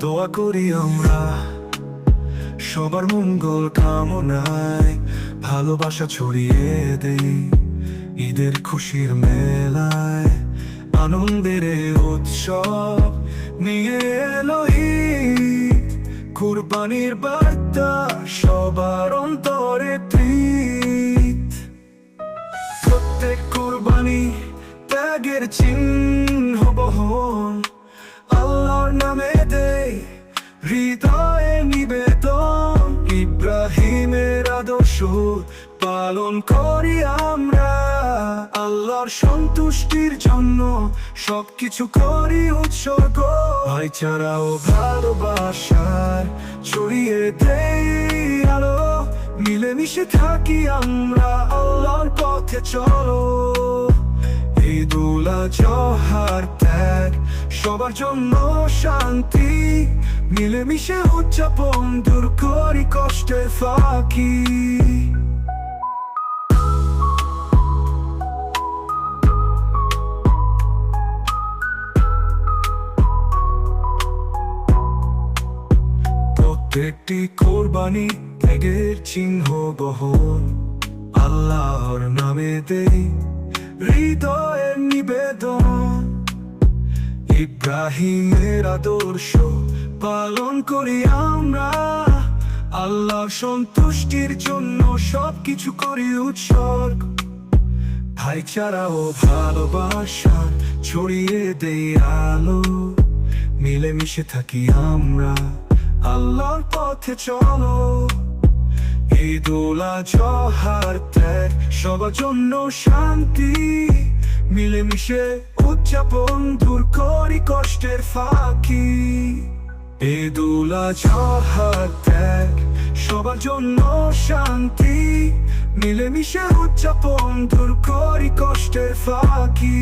দোয়া করি আমরা সবার মঙ্গল কামনায়, ভালোবাসা ছড়িয়ে দেই ঈদের খুশির মেলায়। আনন্দের এই উৎসব নিয়ে এলো ঈদ, কুরবানির বার্তা সবার অন্তরে তৃপ্ত। প্রত্যেক কুরবানি ত্যাগের চিহ্ন বহন, আল্লাহর নামে দেই হৃদয়ে নিবেদন। ইব্রাহিমের আদর্শ পালন করি আমরা, আল্লাহর সন্তুষ্টির জন্য সবকিছু করি উৎসর্গ। ভাইচারা ও ভালোবাসার ছড়িয়ে দেই আলো, মিলেমিশে থাকি আমরা, আল্লাহর পথে চলো। ঈদুল আজহার ত্যাগ সবার জন্য শান্তি, মিলেমিশে উদযাপন দূর করি কষ্টের ফাঁকি। প্রত্যেকটি কোরবানি ত্যাগের চিহ্ন বহন, আল্লাহর নামে দেই হৃদয়ের নিবেদন। ইব্রাহিমের আদর্শ পালন করি আমরা, আল্লাহর সন্তুষ্টির জন্য সবকিছু করি উৎসর্গ। ভাইচারা ও ভালোবাসা ছড়িয়ে দেই আলো, মিলেমিশে থাকি আমরা, আল্লাহর পথে চলো। ঈদুল আজহার ত্যাগ সবার জন্য শান্তি, মিলেমিশে উদযাপন দূর করি কষ্টের ফাঁকি। ঈদুল আজহার ত্যাগ সবার জন্য শান্তি, মিলেমিশে উদযাপন দূর করি কষ্টের ফাঁকি।